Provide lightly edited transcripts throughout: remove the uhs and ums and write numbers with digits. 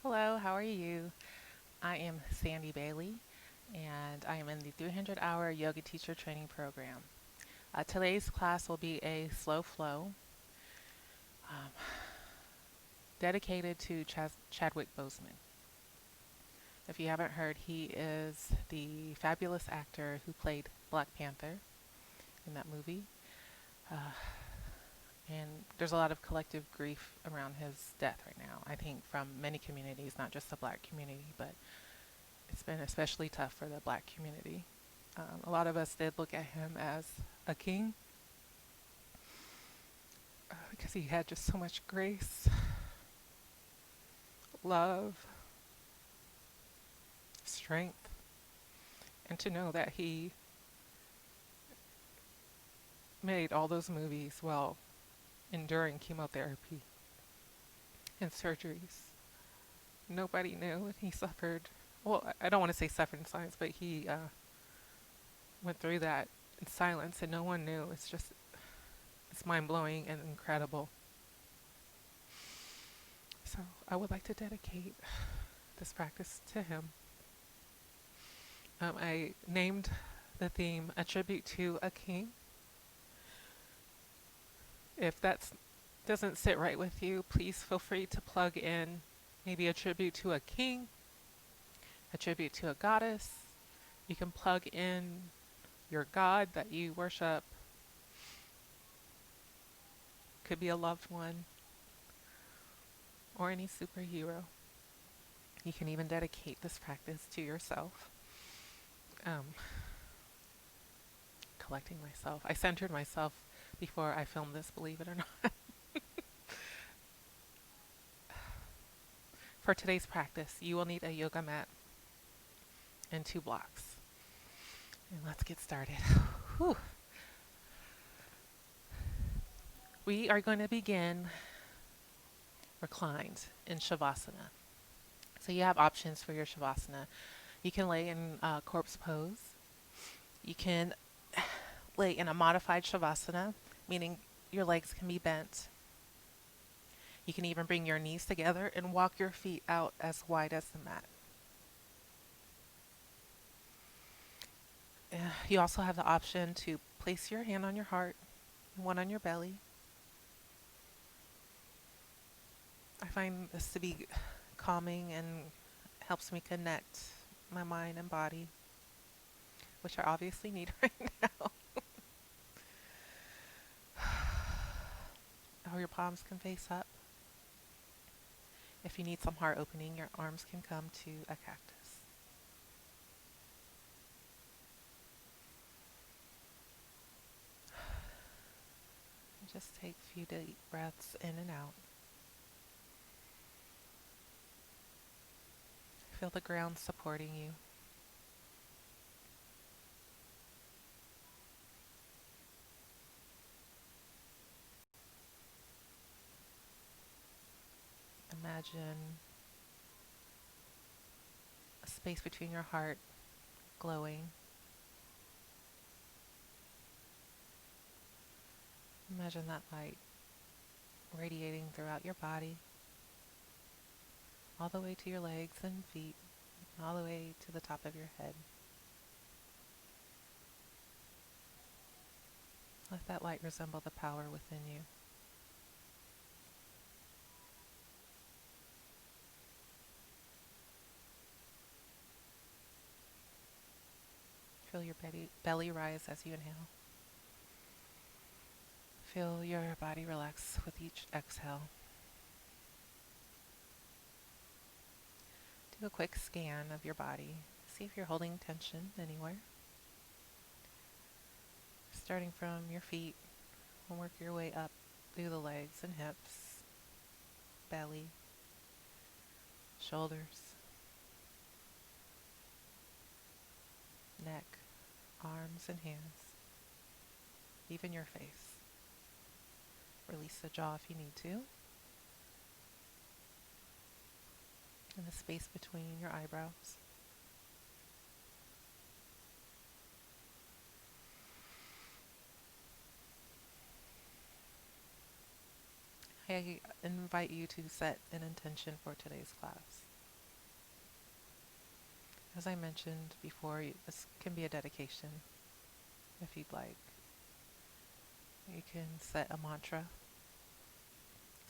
Hello, how are you? I am Sandy Bailey, and I am in the 300-hour yoga teacher training program. Today's class will be a slow flow um, dedicated to Chadwick Boseman. If you haven't heard, he is the fabulous actor who played Black Panther in that movie. Uh, and there's a lot of collective grief around his death right now, I think, from many communities, not just the black community, but it's been especially tough for the black community. A lot of us did look at him as a king because he had just so much grace, love, strength, and to know that he made all those movies while enduring chemotherapy and surgeries. Nobody knew, and he suffered. Well, I don't want to say suffered in silence, but he went through that in silence, and no one knew. It's mind blowing and incredible. So I would like to dedicate this practice to him. I named the theme A Tribute to a King. If that doesn't sit right with you, please feel free to plug in maybe a tribute to a king, a tribute to a goddess. You can plug in your god that you worship. Could be a loved one or any superhero. You can even dedicate this practice to yourself. Um, Collecting myself. I centered myself before I filmed this, believe it or not. For today's practice, you will need a yoga mat and 2 blocks. And let's get started. Whew. We are going to begin reclined in Shavasana. So you have options for your Shavasana. You can lay in corpse pose. You can lay in a modified Shavasana, meaning your legs can be bent. You can even bring your knees together and walk your feet out as wide as the mat. You also have the option to place your hand on your heart and one on your belly. I find this to be calming and helps me connect my mind and body, which I obviously need right now. Or your palms can face up. If you need some heart opening, your arms can come to a cactus. Just take a few deep breaths in and out. Feel the ground supporting you. Imagine a space between your heart glowing. Imagine that light radiating throughout your body, all the way to your legs and feet, all the way to the top of your head. Let that light resemble the power within you. Feel your belly rise as you inhale. Feel your body relax with each exhale. Do a quick scan of your body. See if you're holding tension anywhere. Starting from your feet, we'll work your way up through the legs and hips, belly, shoulders, neck, arms and hands, even your face. Release the jaw if you need to. And the space between your eyebrows. I invite you to set an intention for today's class. As I mentioned before, this can be a dedication if you'd like. You can set a mantra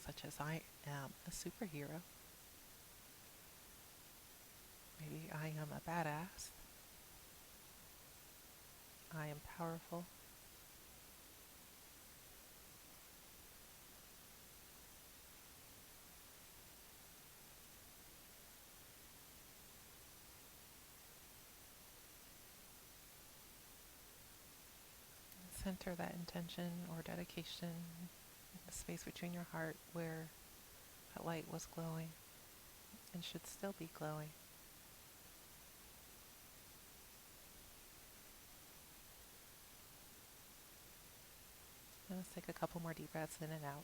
such as I am a superhero. Maybe I am a badass. I am powerful. Center that intention or dedication in the space between your heart where that light was glowing and should still be glowing. And let's take a couple more deep breaths in and out.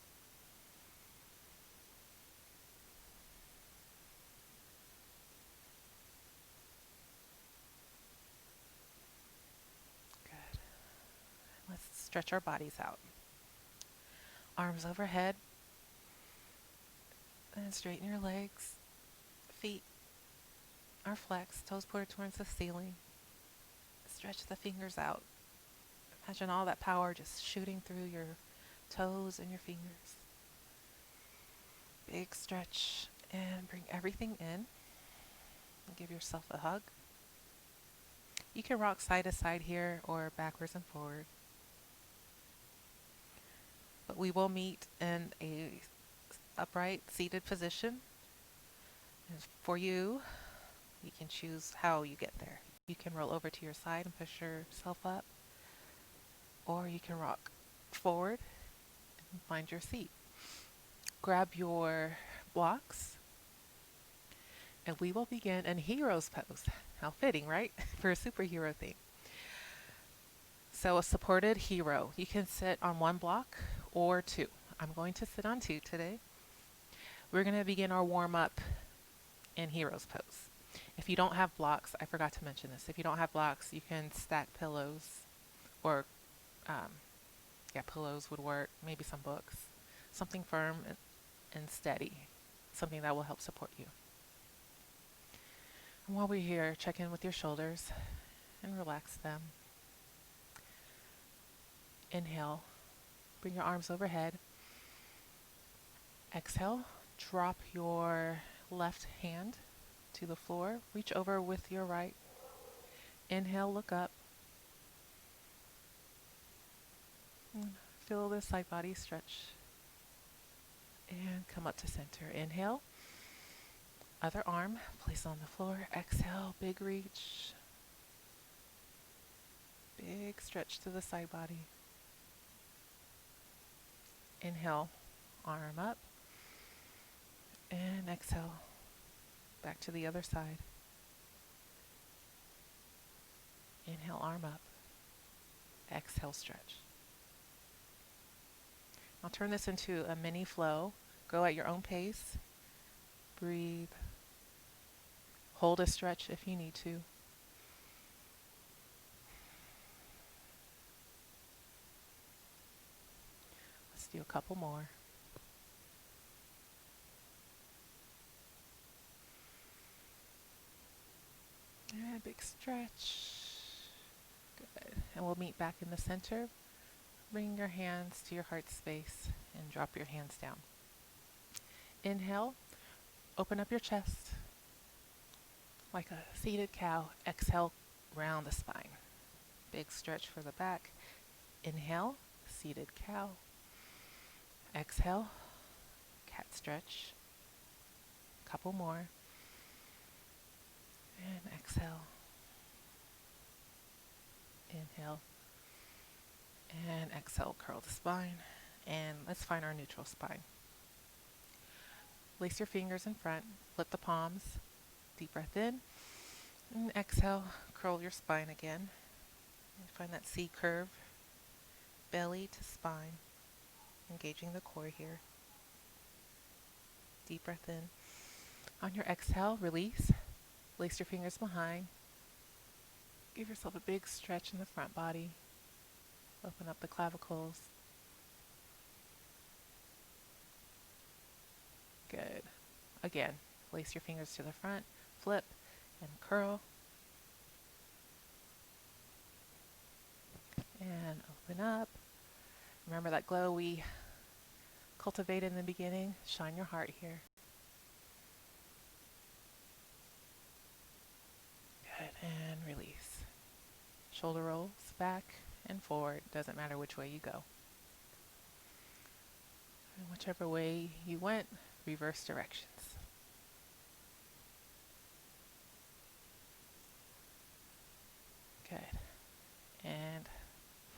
Good. Let's stretch our bodies out. Arms overhead. And straighten your legs. Feet are flexed, toes pointed towards the ceiling. Stretch the fingers out. Imagine all that power just shooting through your toes and your fingers. Big stretch and bring everything in. And give yourself a hug. You can rock side to side here or backwards and forward. But we will meet in a upright seated position. And for you, you can choose how you get there. You can roll over to your side and push yourself up, or you can rock forward and find your seat. Grab your blocks, and we will begin in hero's pose. How fitting, right? For a superhero theme. So a supported hero. You can sit on one block or two. I'm going to sit on two today. We're going to begin our warm-up in hero's pose. If you don't have blocks, I forgot to mention this. If you don't have blocks, you can stack pillows or, pillows would work. Maybe some books. Something firm and steady. Something that will help support you. And while we're here, check in with your shoulders and relax them. Inhale. Bring your arms overhead. Exhale. Drop your left hand to the floor. Reach over with your right. Inhale, look up. Feel the side body stretch. And come up to center. Inhale. Other arm, place on the floor. Exhale, big reach. Big stretch to the side body. Inhale, arm up. And exhale, back to the other side. Inhale, arm up. Exhale, stretch. I'll turn this into a mini flow. Go at your own pace. Breathe. Hold a stretch if you need to. Let's do a couple more. And big stretch. Good. And we'll meet back in the center. Bring your hands to your heart space and drop your hands down. Inhale, open up your chest like a seated cow. Exhale, round the spine. Big stretch for the back. Inhale, seated cow. Exhale, cat stretch. Couple more. And exhale. Inhale. And exhale, curl the spine. And let's find our neutral spine. Place your fingers in front. Flip the palms. Deep breath in. And exhale, curl your spine again. And find that C curve. Belly to spine. Engaging the core here. Deep breath in. On your exhale, release. Place your fingers behind. Give yourself a big stretch in the front body. Open up the clavicles. Good. Again, place your fingers to the front, flip, and curl. And open up. Remember that glow we cultivated in the beginning? Shine your heart here. Good. And release. Shoulder rolls back and forward. Doesn't matter which way you go. And whichever way you went, reverse directions. Good. And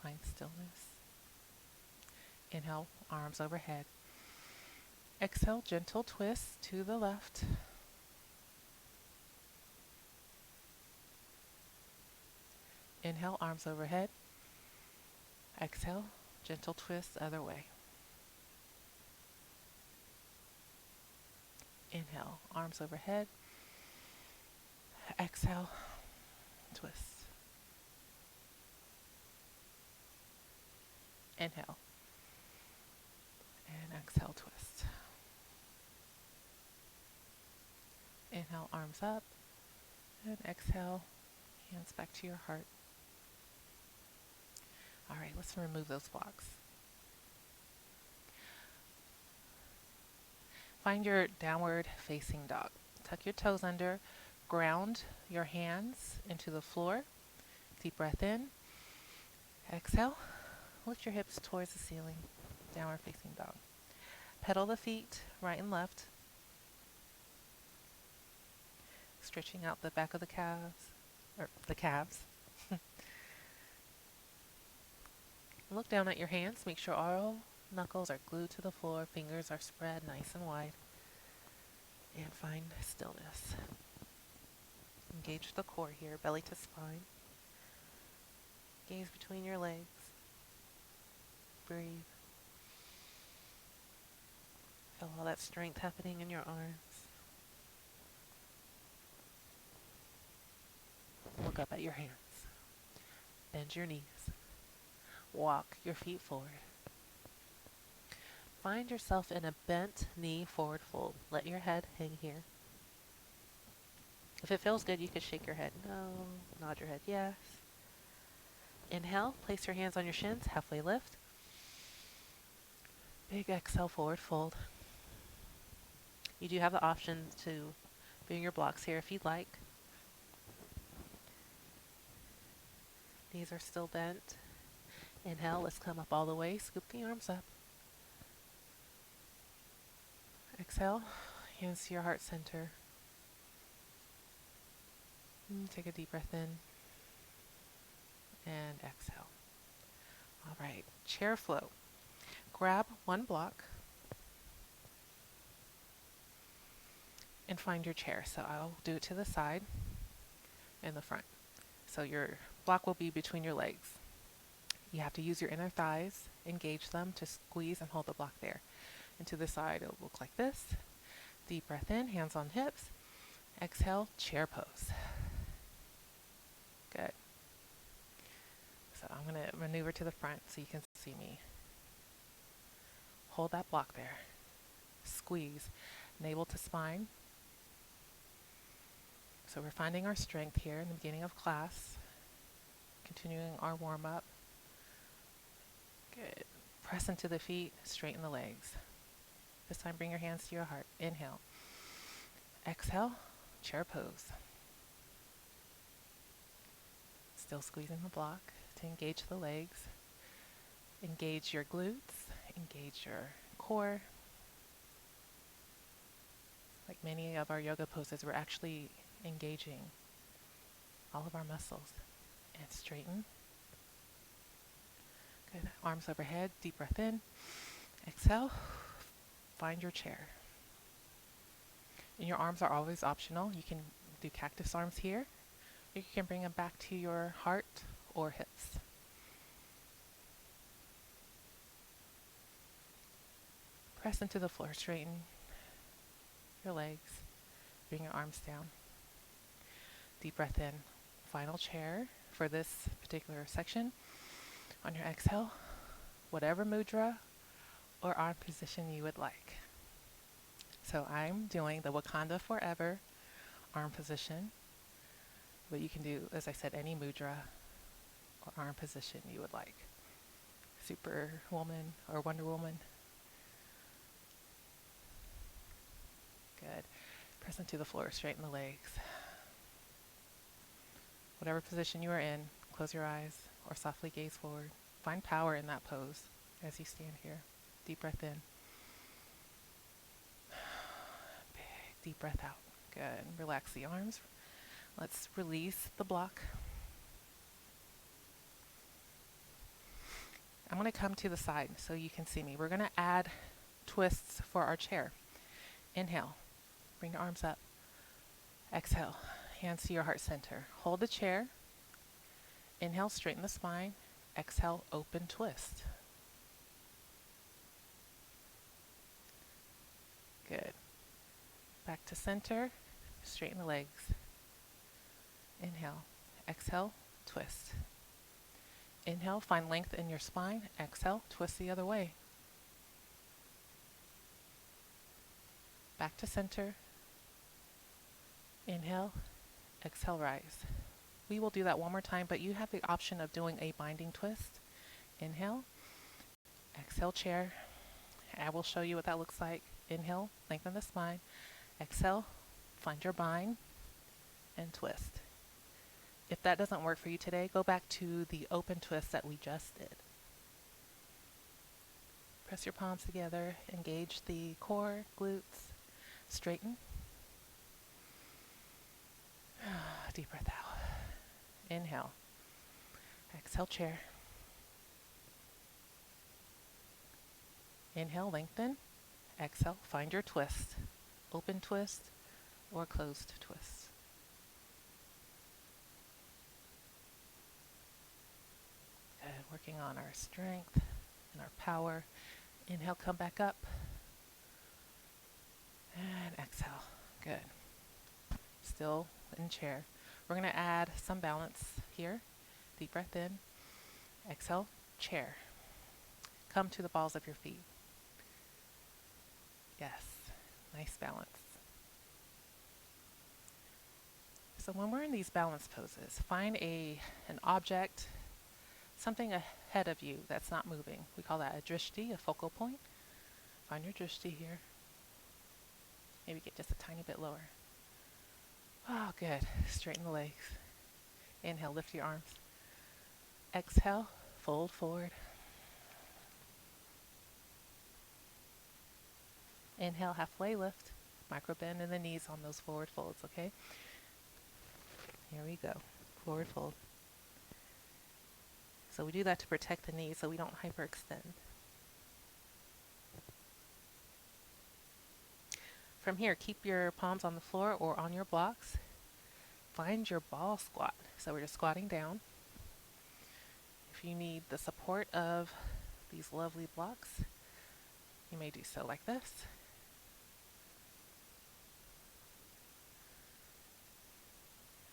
find stillness. Inhale, arms overhead. Exhale, gentle twist to the left. Inhale, arms overhead. Exhale, gentle twist other way. Inhale, arms overhead. Exhale, twist. Inhale. And exhale, twist. Inhale, arms up. And exhale, hands back to your heart. All right, let's remove those blocks. Find your downward facing dog. Tuck your toes under. Ground your hands into the floor. Deep breath in. Exhale. Lift your hips towards the ceiling. Downward facing dog. Pedal the feet right and left. Stretching out the back of the calves, or the calves. Look down at your hands. Make sure all knuckles are glued to the floor. Fingers are spread nice and wide. And find stillness. Engage the core here, belly to spine. Gaze between your legs. Breathe. Feel all that strength happening in your arms. Look up at your hands. Bend your knees. Walk your feet forward. Find yourself in a bent knee forward fold. Let your head hang here. If it feels good, you could shake your head no, nod your head yes. Inhale, place your hands on your shins, halfway lift. Big exhale, forward fold. You do have the option to bring your blocks here if you'd like. Knees are still bent. Inhale, let's come up all the way. Scoop the arms up. Exhale, hands to your heart center. Take a deep breath in. And exhale. All right, chair flow. Grab one block and find your chair. So I'll do it to the side and the front. So your block will be between your legs. You have to use your inner thighs, engage them to squeeze and hold the block there. And to the side, it'll look like this. Deep breath in, hands on hips. Exhale, chair pose. Good. So I'm going to maneuver to the front so you can see me. Hold that block there. Squeeze. Navel to spine. So we're finding our strength here in the beginning of class. Continuing our warm-up. Good. Press into the feet, straighten the legs. This time bring your hands to your heart. Inhale. Exhale, chair pose. Still squeezing the block to engage the legs. Engage your glutes, engage your core. Like many of our yoga poses, we're actually engaging all of our muscles. And straighten. Good. Arms overhead, deep breath in. Exhale. Find your chair. And your arms are always optional. You can do cactus arms here. You can bring them back to your heart or hips. Press into the floor, straighten your legs. Bring your arms down. Deep breath in. Final chair for this particular section. On your exhale, whatever mudra or arm position you would like. So I'm doing the Wakanda Forever arm position, but you can do, as I said, any mudra or arm position you would like. Superwoman or Wonder Woman. Good. Press into the floor, straighten the legs. Whatever position you are in, close your eyes or softly gaze forward. Find power in that pose as you stand here. Deep breath in. Big deep breath out. Good. Relax the arms. Let's release the block. I'm going to come to the side so you can see me. We're going to add twists for our chair. Inhale. Bring your arms up. Exhale. Hands to your heart center. Hold the chair. Inhale, straighten the spine. Exhale, open twist. Good. Back to center. Straighten the legs. Inhale. Exhale, twist. Inhale, find length in your spine. Exhale, twist the other way. Back to center. Inhale, exhale, rise. We will do that one more time, but you have the option of doing a binding twist. Inhale, exhale, chair. I will show you what that looks like. Inhale, lengthen the spine. Exhale, find your bind and twist. If that doesn't work for you today, go back to the open twist that we just did. Press your palms together, engage the core, glutes, straighten. Deep breath out. Inhale. Exhale, chair. Inhale, lengthen. Exhale, find your twist. Open twist or closed twist. Good. Working on our strength and our power. Inhale, come back up. And exhale. Good. Still in chair. We're going to add some balance here. Deep breath in. Exhale, chair. Come to the balls of your feet. Yes, nice balance. So when we're in these balance poses, find an object, something ahead of you that's not moving. We call that a drishti, a focal point. Find your drishti here. Maybe get just a tiny bit lower. Oh, good. Straighten the legs. Inhale, lift your arms. Exhale, fold forward. Inhale, halfway lift. Micro bend in the knees on those forward folds, okay? Here we go. Forward fold. So we do that to protect the knees so we don't hyperextend. From here, keep your palms on the floor or on your blocks. Find your ball squat. So we're just squatting down. If you need the support of these lovely blocks, you may do so like this.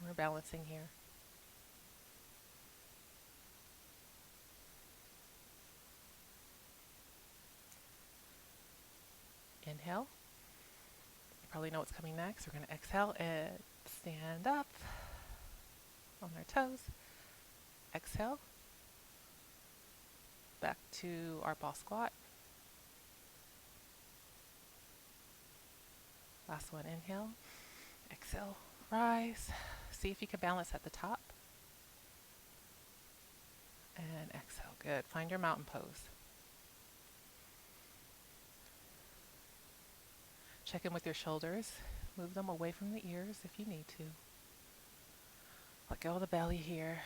We're balancing here. Inhale. You probably know what's coming next. We're going to exhale and stand up on our toes. Exhale. Back to our ball squat. Last one, inhale. Exhale, rise. See if you can balance at the top. And exhale, good. Find your mountain pose. Check in with your shoulders. Move them away from the ears if you need to. Let go of the belly here.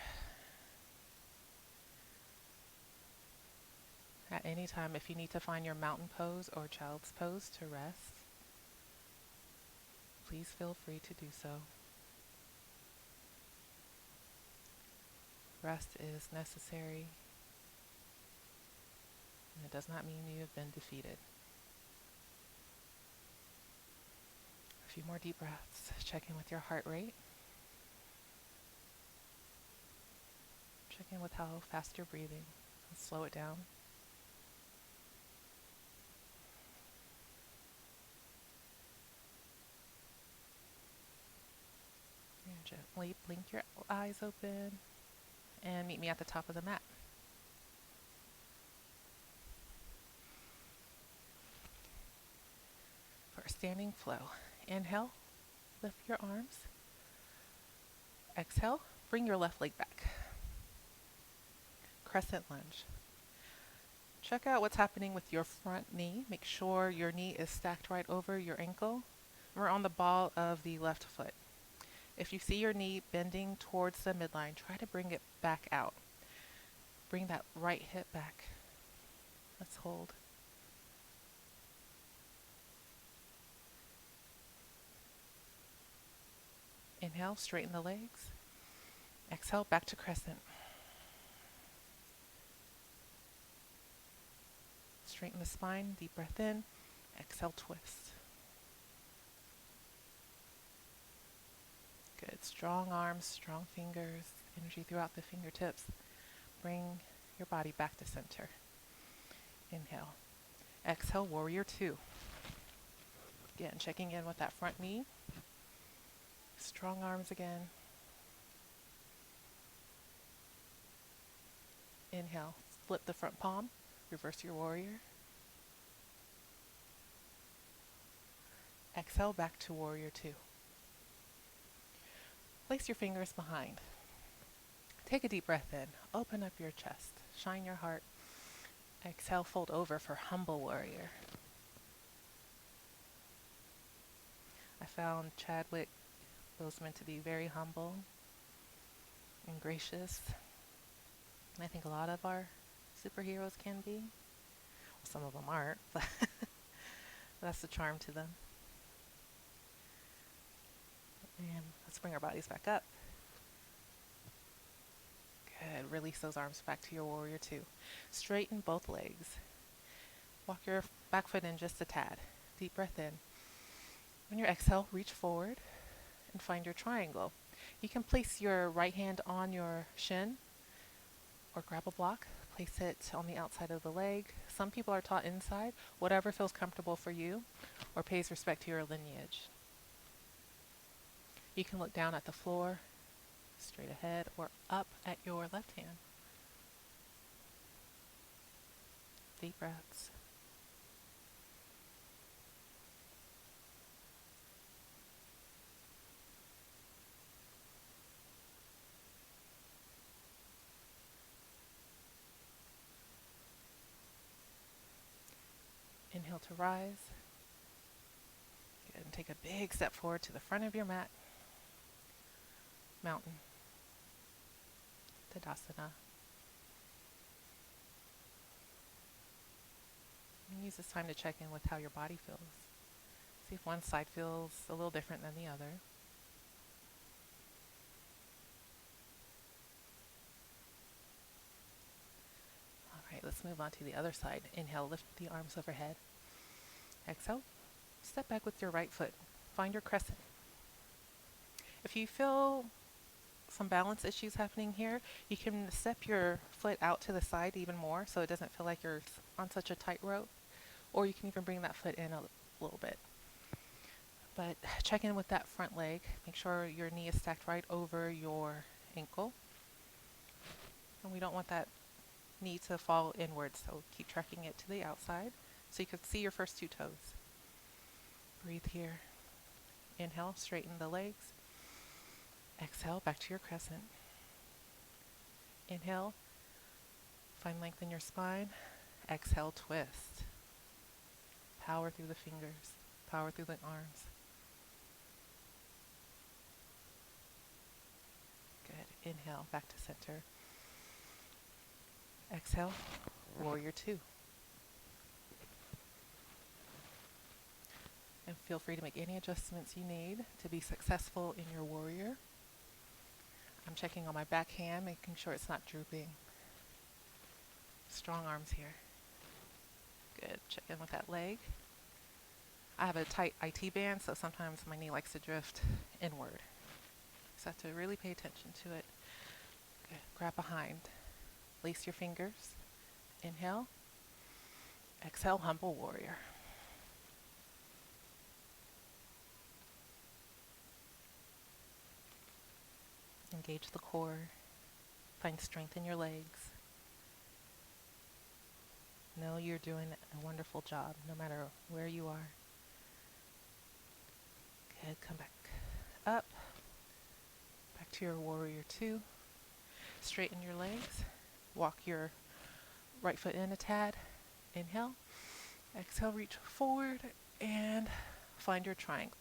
At any time, if you need to find your mountain pose or child's pose to rest, please feel free to do so. Rest is necessary, and it does not mean you have been defeated. A few more deep breaths. Check in with your heart rate. Check in with how fast you're breathing and slow it down. And gently blink your eyes open. and meet me at the top of the mat. For a standing flow. Inhale, lift your arms. Exhale, bring your left leg back. Crescent lunge. Check out what's happening with your front knee. Make sure your knee is stacked right over your ankle. We're on the ball of the left foot. If you see your knee bending towards the midline, try to bring it back out. Bring that right hip back. Let's hold. Inhale, straighten the legs. Exhale, back to crescent. Straighten the spine, deep breath in. Exhale, twist. Good. Strong arms, strong fingers, energy throughout the fingertips. Bring your body back to center. Inhale. Exhale, warrior two. Again, checking in with that front knee. Strong arms again. Inhale, flip the front palm, reverse your warrior. Exhale, back to warrior two. Place your fingers behind. Take a deep breath in, open up your chest, shine your heart. Exhale, fold over for humble warrior. I found Chadwick Boseman to be very humble and gracious. And I think a lot of our superheroes can be. Well, some of them aren't, but that's the charm to them. And let's bring our bodies back up. Good. Release those arms back to your warrior two. Straighten both legs. Walk your back foot in just a tad. Deep breath in. On your exhale, reach forward and find your triangle. You can place your right hand on your shin or grab a block. Place it on the outside of the leg. Some people are taught inside. Whatever feels comfortable for you or pays respect to your lineage. You can look down at the floor, straight ahead, or up at your left hand. Deep breaths. Inhale to rise. Good. And take a big step forward to the front of your mat. Mountain. Tadasana. And use this time to check in with how your body feels. See if one side feels a little different than the other. All right, let's move on to the other side. Inhale, lift the arms overhead. Exhale, step back with your right foot. Find your crescent. If you feel some balance issues happening here, you can step your foot out to the side even more so it doesn't feel like you're on such a tight rope, or you can even bring that foot in a little bit. But check in with that front leg. Make sure your knee is stacked right over your ankle. And we don't want that knee to fall inwards, so keep tracking it to the outside so you can see your first two toes. Breathe here. Inhale, straighten the legs. Exhale, back to your crescent. Inhale, find length in your spine. Exhale, twist. Power through the fingers, power through the arms. Good. Inhale, back to center. Exhale, warrior two. And feel free to make any adjustments you need to be successful in your warrior. I'm checking on my back hand, making sure it's not drooping. Strong arms here. Good. Check in with that leg. I have a tight IT band, so sometimes my knee likes to drift inward. So I have to really pay attention to it. Good. Grab behind. Lace your fingers. Inhale. Exhale, humble warrior. Engage the core. Find strength in your legs. Know you're doing a wonderful job no matter where you are. Good, come back up. Back to your warrior two. Straighten your legs. Walk your right foot in a tad. Inhale. Exhale, reach forward and find your triangle.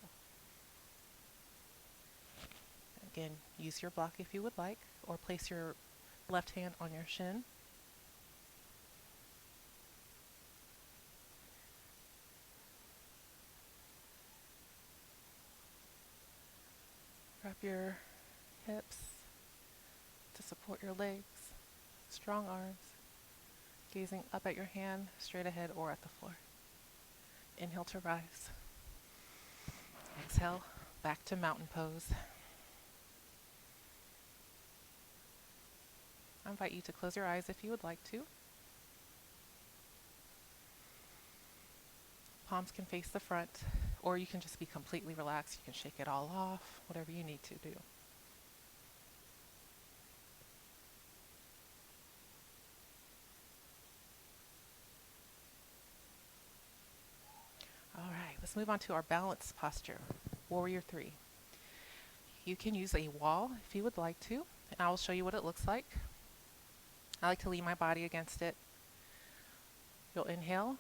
Again, use your block if you would like, or place your left hand on your shin. Wrap your hips to support your legs. Strong arms. Gazing up at your hand, straight ahead or at the floor. Inhale to rise. Exhale, back to mountain pose. I invite you to close your eyes if you would like to. Palms can face the front, or you can just be completely relaxed. You can shake it all off, whatever you need to do. All right, let's move on to our balance posture, Warrior 3. You can use a wall if you would like to, and I will show you what it looks like. I like to lean my body against it. You'll inhale,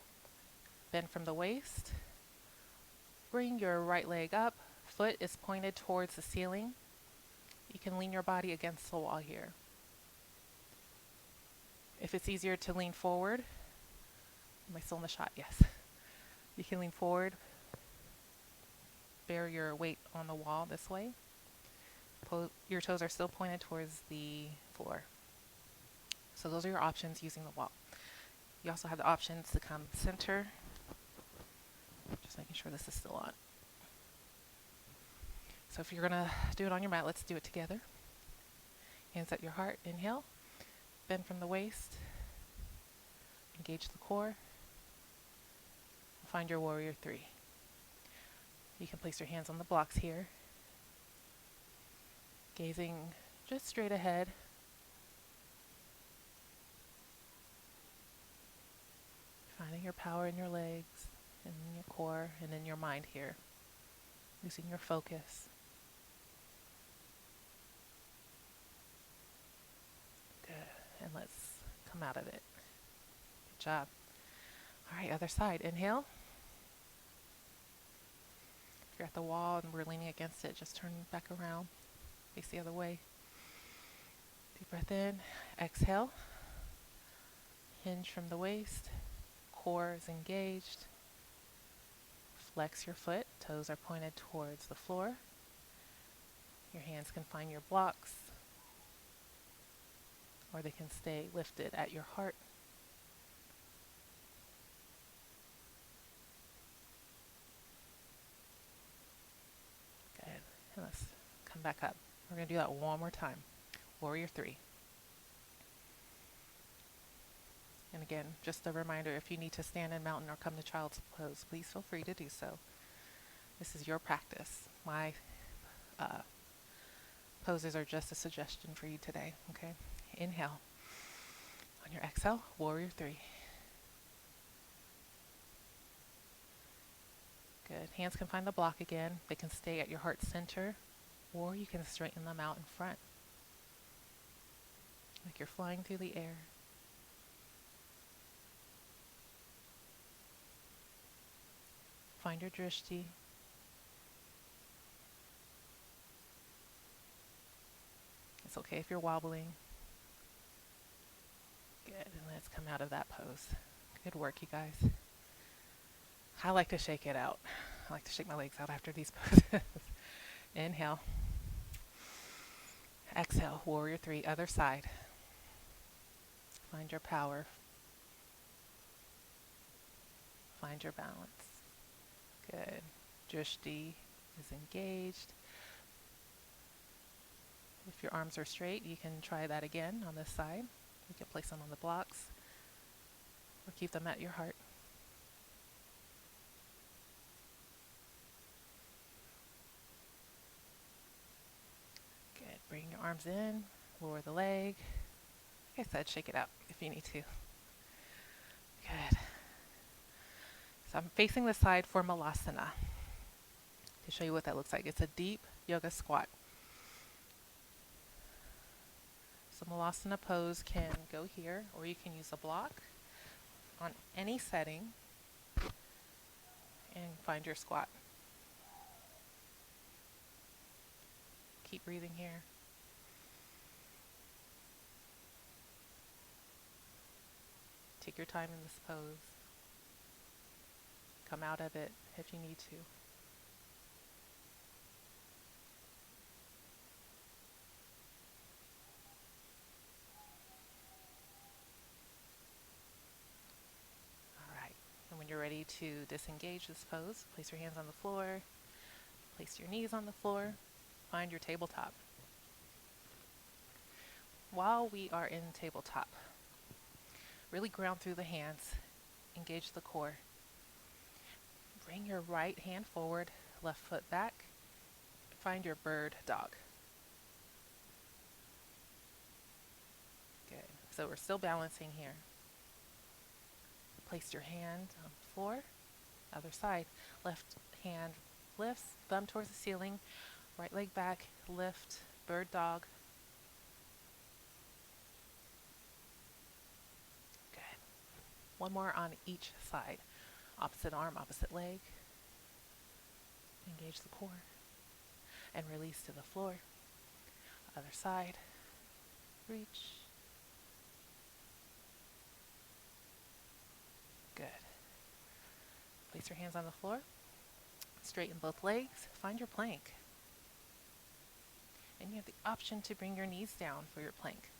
bend from the waist. Bring your right leg up. Foot is pointed towards the ceiling. You can lean your body against the wall here. If it's easier to lean forward, am I still in the shot? Yes. You can lean forward, bear your weight on the wall this way. Your toes are still pointed towards the floor. So those are your options using the wall. You also have the options to come center. Just making sure this is still on. So if you're going to do it on your mat, let's do it together. Hands at your heart. Inhale. Bend from the waist. Engage the core. Find your warrior 3. You can place your hands on the blocks here. Gazing just straight ahead. Finding your power in your legs, and in your core, and in your mind here. Losing your focus. Good. And let's come out of it. Good job. All right, other side. Inhale. If you're at the wall and we're leaning against it, just turn back around. Face the other way. Deep breath in. Exhale. Hinge from the waist. Core is engaged. Flex your foot. Toes are pointed towards the floor. Your hands can find your blocks, or they can stay lifted at your heart. Good. And let's come back up. We're going to do that one more time. Warrior 3. And again, just a reminder, if you need to stand in mountain or come to child's pose, please feel free to do so. This is your practice. My poses are just a suggestion for you today, okay? Inhale. On your exhale, warrior 3. Good. Hands can find the block again. They can stay at your heart center, or you can straighten them out in front, like you're flying through the air. Find your drishti. It's okay if you're wobbling. Good, and let's come out of that pose. Good work, you guys. I like to shake it out. I like to shake my legs out after these poses. Inhale. Exhale, warrior 3, other side. Find your power. Find your balance. Good. Drishti is engaged. If your arms are straight, you can try that again on this side. You can place them on the blocks or keep them at your heart. Good. Bring your arms in, lower the leg, Like I said, shake it out if you need to. Good. So I'm facing the side for Malasana. To show you what that looks like, it's a deep yoga squat. So Malasana pose can go here, or you can use a block on any setting and find your squat. Keep breathing here. Take your time in this pose. Come out of it if you need to. All right. And when you're ready to disengage this pose, place your hands on the floor, place your knees on the floor, find your tabletop. While we are in tabletop, really ground through the hands, engage the core. Bring your right hand forward, left foot back, find your bird dog. Good. So we're still balancing here. Place your hand on the floor, other side. Left hand lifts, thumb towards the ceiling, right leg back, lift, bird dog. Good. One more on each side. Opposite arm, opposite leg. Engage the core and release to the floor. Other side. Reach. Good. Place your hands on the floor. Straighten both legs. Find your plank. And you have the option to bring your knees down for your plank.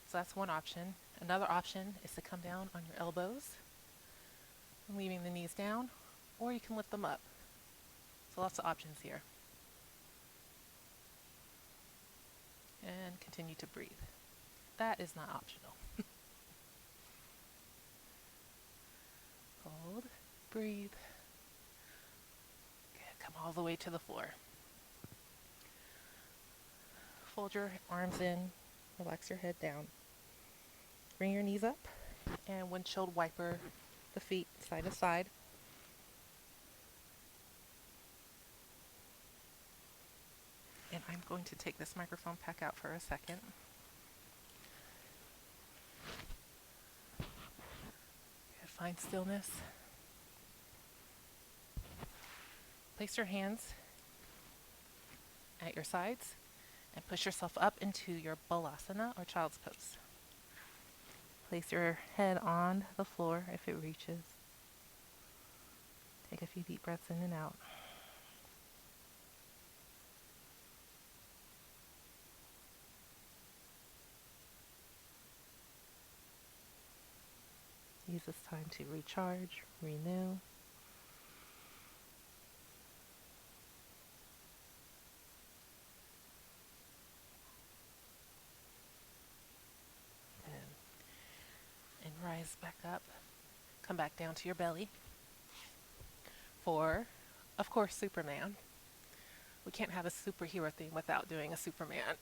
So that's one option. Another option is to come down on your elbows, leaving the knees down, or you can lift them up. So lots of options here. And continue to breathe. That is not optional. Hold, breathe. Good. Come all the way to the floor. Fold your arms in, relax your head down. Bring your knees up and windshield wiper the feet side to side. And I'm going to take this microphone pack out for a second. Find stillness. Place your hands at your sides and push yourself up into your balasana or child's pose. Place your head on the floor if it reaches. Take a few deep breaths in and out. Use this time to recharge, renew. And rise back up. Come back down to your belly. For, of course, Superman. We can't have a superhero theme without doing a Superman.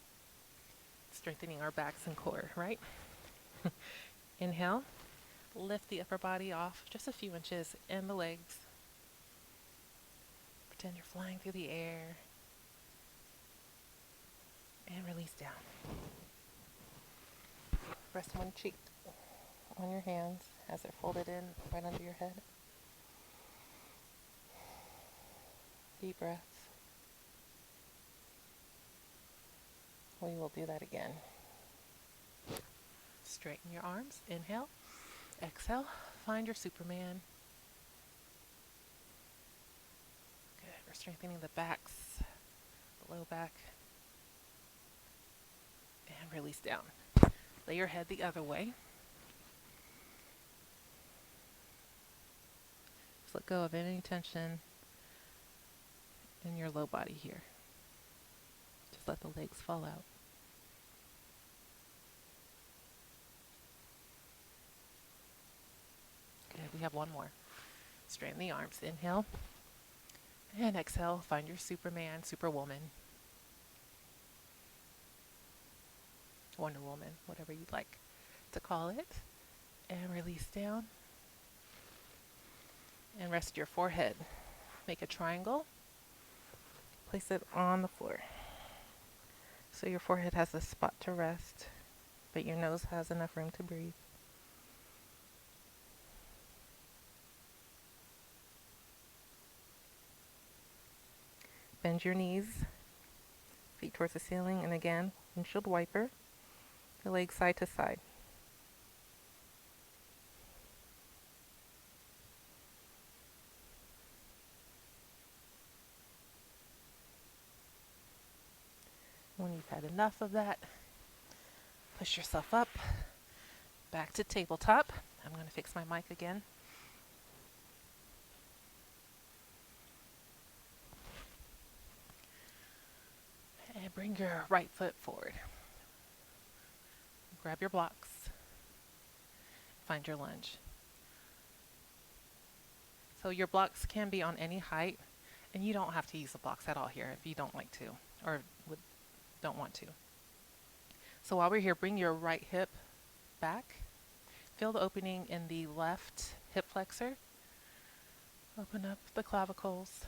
Strengthening our backs and core, right? Inhale. Lift the upper body off just a few inches and the legs. Pretend you're flying through the air. And release down. Rest one cheek on your hands as they're folded in right under your head. Deep breaths. We will do that again. Straighten your arms. Inhale. Exhale. Find your Superman. Good. We're strengthening the backs, the low back. And release down. Lay your head the other way. Just let go of any tension in your low body here. Just let the legs fall out. Good. We have one more. Straighten the arms. Inhale. And exhale. Find your Superman, Superwoman. Wonder Woman, whatever you'd like to call it. And release down. And rest your forehead. Make a triangle. Place it on the floor. So your forehead has a spot to rest, but your nose has enough room to breathe. Bend your knees, feet towards the ceiling, and again, windshield wiper, the legs side to side. When you've had enough of that, push yourself up, back to tabletop. I'm going to fix my mic again. And bring your right foot forward. Grab your blocks. Find your lunge. So your blocks can be on any height, and you don't have to use the blocks at all here if you don't like to, or don't want to. So while we're here, bring your right hip back. Feel the opening in the left hip flexor. Open up the clavicles.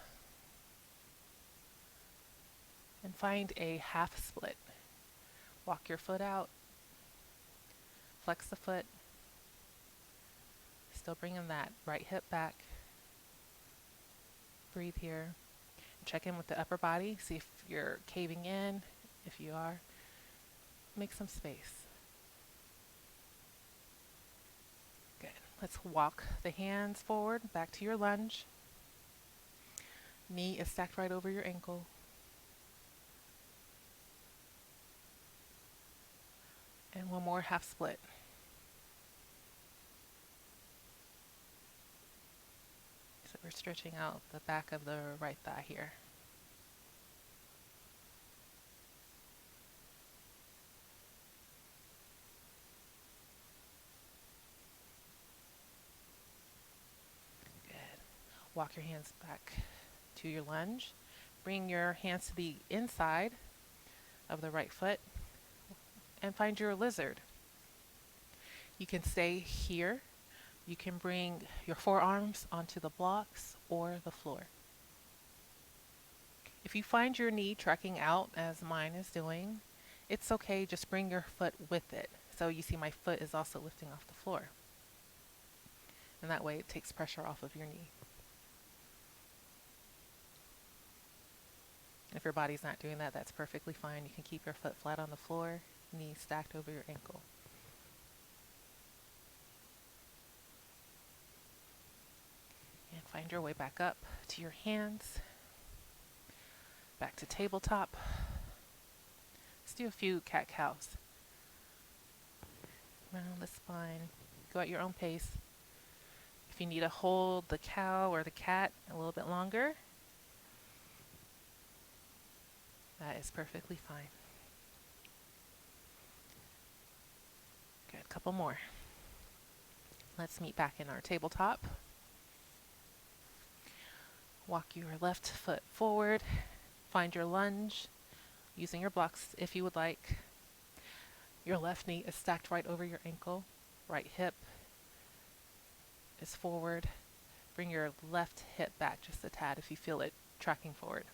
And find a half split. Walk your foot out. Flex the foot. Still bringing that right hip back. Breathe here. Check in with the upper body. See if you're caving in. If you are, make some space. Good. Let's walk the hands forward, back to your lunge. Knee is stacked right over your ankle. And one more half split. So we're stretching out the back of the right thigh here. Good. Walk your hands back to your lunge. Bring your hands to the inside of the right foot and find your lizard. You can stay here. You can bring your forearms onto the blocks or the floor. If you find your knee tracking out as mine is doing, it's okay, just bring your foot with it. So you see my foot is also lifting off the floor. And that way it takes pressure off of your knee. If your body's not doing that, that's perfectly fine. You can keep your foot flat on the floor, knee stacked over your ankle. And find your way back up to your hands. Back to tabletop. Let's do a few cat-cows. Round the spine. Go at your own pace. If you need to hold the cow or the cat a little bit longer, that is perfectly fine. Good, couple more. Let's meet back in our tabletop. Walk your left foot forward. Find your lunge, using your blocks if you would like. Your left knee is stacked right over your ankle. Right hip is forward. Bring your left hip back just a tad if you feel it tracking forward.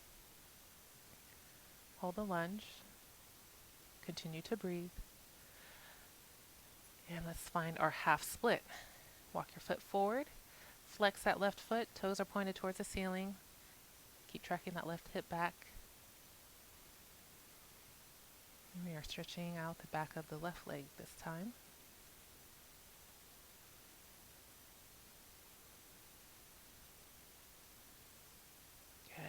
Hold the lunge. Continue to breathe. And let's find our half split. Walk your foot forward. Flex that left foot. Toes are pointed towards the ceiling. Keep tracking that left hip back. And we are stretching out the back of the left leg this time. Good.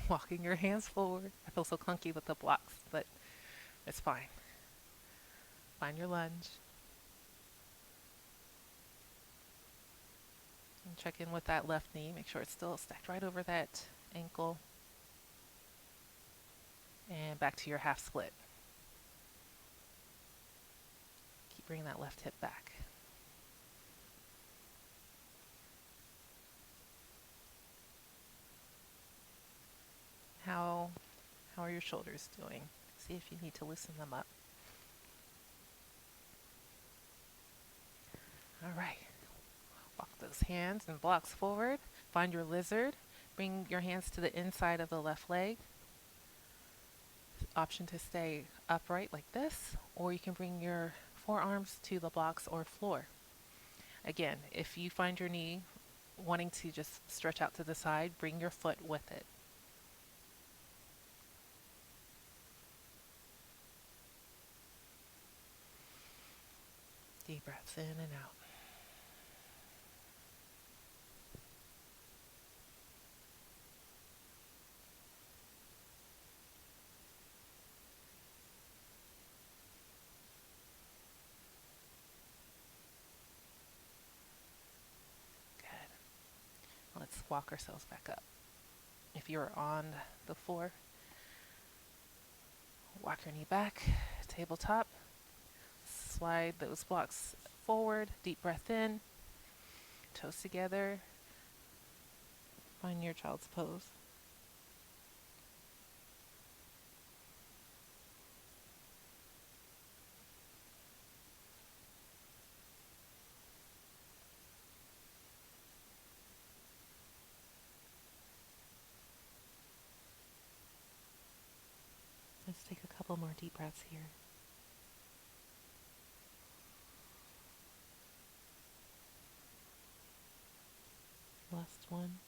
Walking your hands forward. I feel so clunky with the blocks, but it's fine. Find your lunge. And check in with that left knee. Make sure it's still stacked right over that ankle. And back to your half split. Keep bringing that left hip back. How are your shoulders doing? See if you need to loosen them up. All right. Walk those hands and blocks forward. Find your lizard. Bring your hands to the inside of the left leg. Option to stay upright like this, or you can bring your forearms to the blocks or floor. Again, if you find your knee wanting to just stretch out to the side, bring your foot with it. Deep breaths in and out. Good. Let's walk ourselves back up. If you're on the floor, walk your knee back, tabletop. Slide those blocks forward. Deep breath in. Toes together. Find your child's pose. Let's take a couple more deep breaths here. Last one.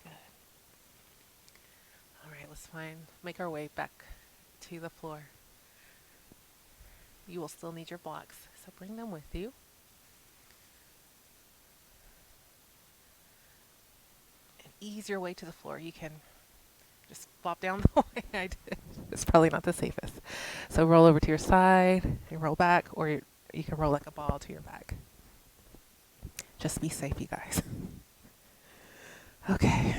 Good. All right, let's make our way back to the floor. You will still need your blocks, so bring them with you. And ease your way to the floor. You can just flop down the way I did. It's probably not the safest. So roll over to your side and roll back, or you can roll like a ball to your back. Just be safe, you guys. Okay.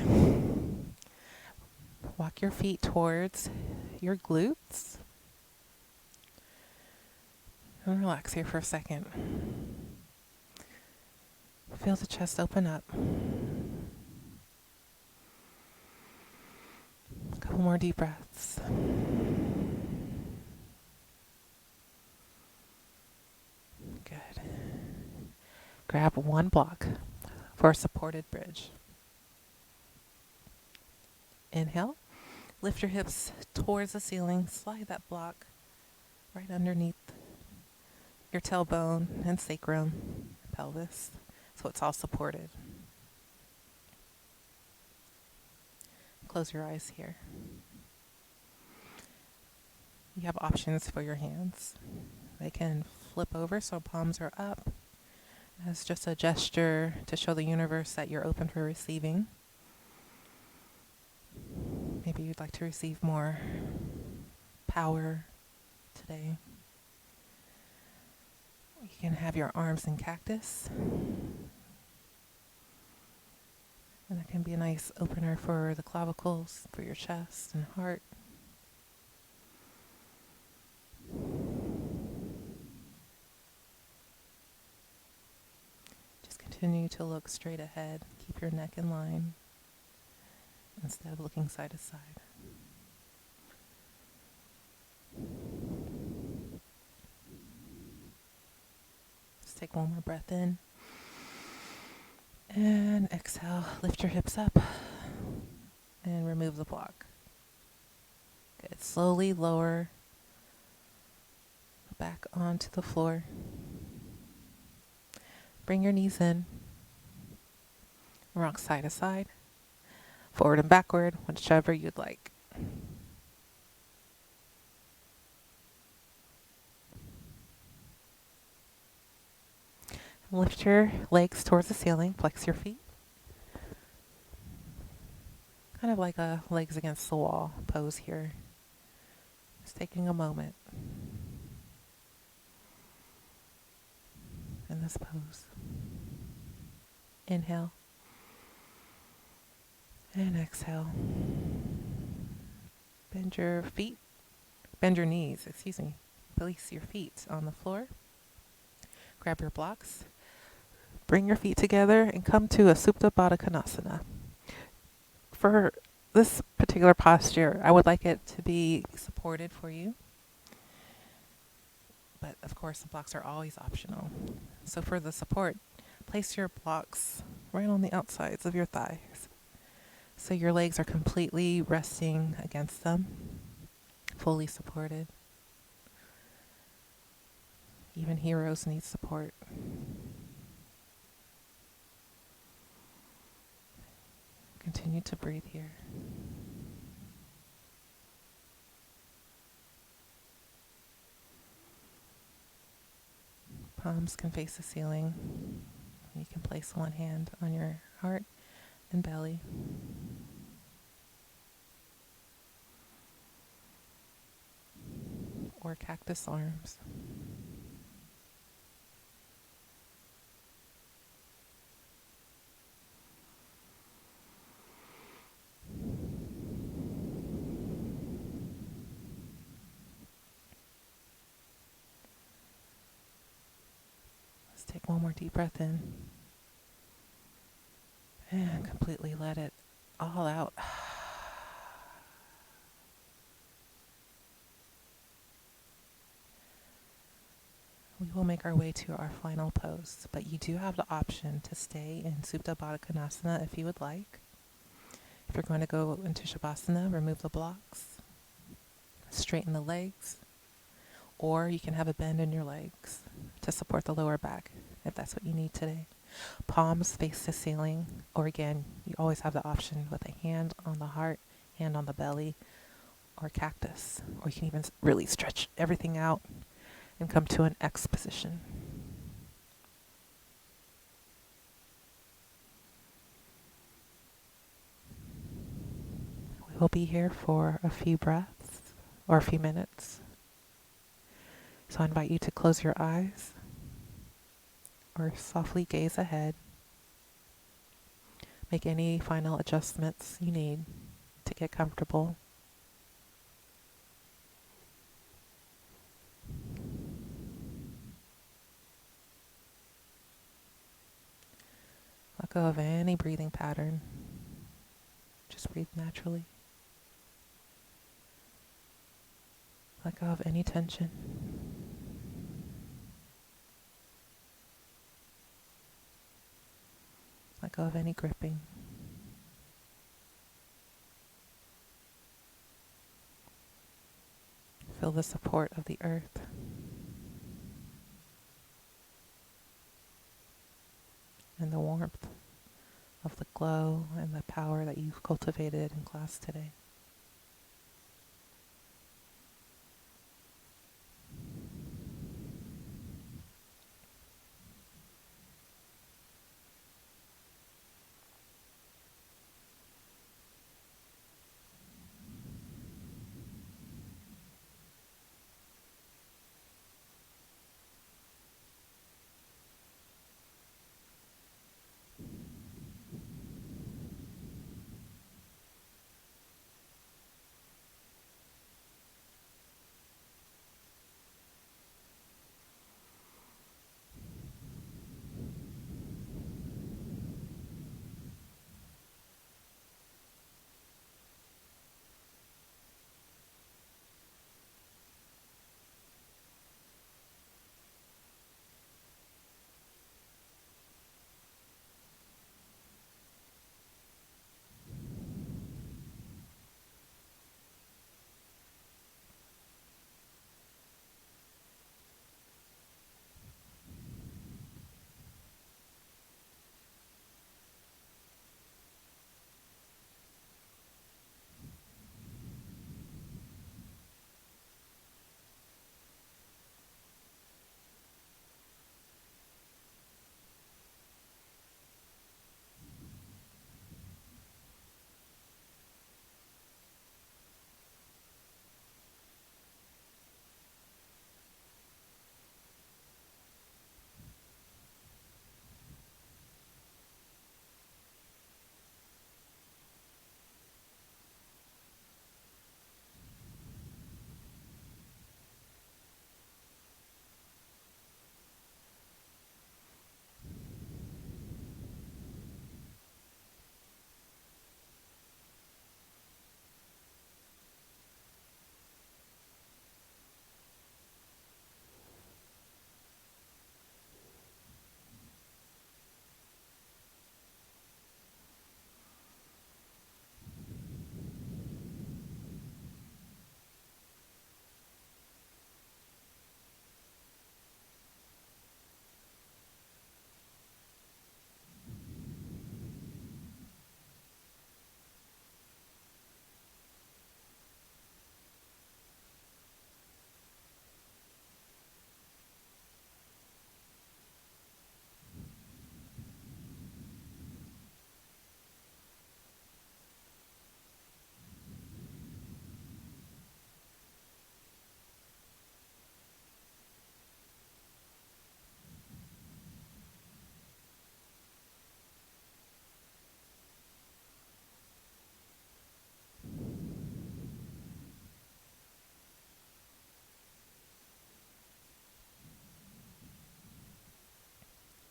Walk your feet towards your glutes. And relax here for a second. Feel the chest open up. A couple more deep breaths. Good. Grab one block for a supported bridge. Inhale. Lift your hips towards the ceiling. Slide that block right underneath your tailbone and sacrum, pelvis, so it's all supported. Close your eyes here. You have options for your hands. They can flip over so palms are up as just a gesture to show the universe that you're open for receiving. Maybe you'd like to receive more power today. You can have your arms in cactus. And that can be a nice opener for the clavicles, for your chest and heart. Just continue to look straight ahead. Keep your neck in line instead of looking side to side. Just take one more breath in. And exhale, lift your hips up and remove the block. Good. Slowly lower back onto the floor. Bring your knees in. Rock side to side, forward and backward, whichever you'd like. Lift your legs towards the ceiling, flex your feet. Kind of like a legs against the wall pose here. Just taking a moment in this pose. Inhale and exhale. Bend your knees, Place your feet on the floor. Grab your blocks. Bring your feet together and come to a Supta Baddha Konasana. For this particular posture, I would like it to be supported for you, but of course the blocks are always optional. So for the support, place your blocks right on the outsides of your thighs. So your legs are completely resting against them, fully supported. Even heroes need support. Continue to breathe here. Palms can face the ceiling. You can place one hand on your heart and belly. Or cactus arms. Let's take one more deep breath in. And completely let it all out. We will make our way to our final pose, but you do have the option to stay in Supta Baddha Konasana if you would like. If you're going to go into Shavasana, remove the blocks, straighten the legs, or you can have a bend in your legs to support the lower back if that's what you need today. Palms face the ceiling, or again, you always have the option with a hand on the heart, hand on the belly, or cactus, or you can even really stretch everything out and come to an X position. We will be here for a few breaths or a few minutes. So I invite you to close your eyes or softly gaze ahead. Make any final adjustments you need to get comfortable. Let go of any breathing pattern. Just breathe naturally. Let go of any tension. Let go of any gripping. Feel the support of the earth. And the warmth of the glow and the power that you've cultivated in class today.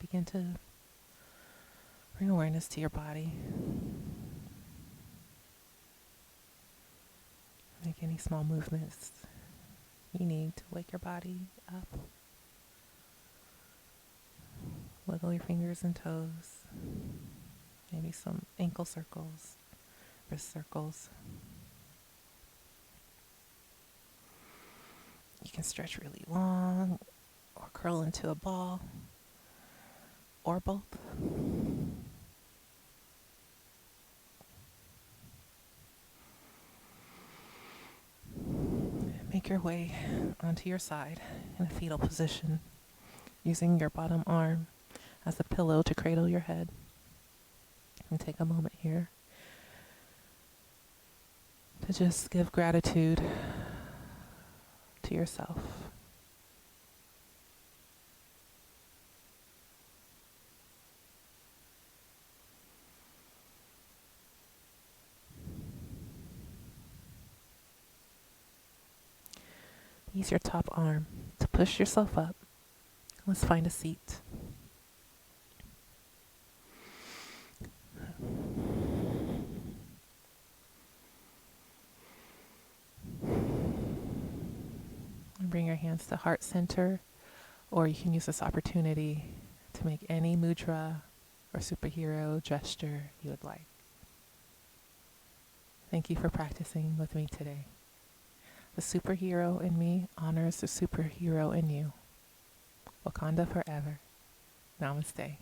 begin to bring awareness to your body. Make any small movements you need to wake your body up. Wiggle your fingers and toes. Maybe some ankle circles, wrist circles. You can stretch really long or curl into a ball or both. Make your way onto your side in a fetal position, using your bottom arm as a pillow to cradle your head. And take a moment here to just give gratitude to yourself. Use your top arm to push yourself up. Let's find a seat. And bring your hands to heart center, or you can use this opportunity to make any mudra or superhero gesture you would like. Thank you for practicing with me today. The superhero in me honors the superhero in you. Wakanda forever. Namaste.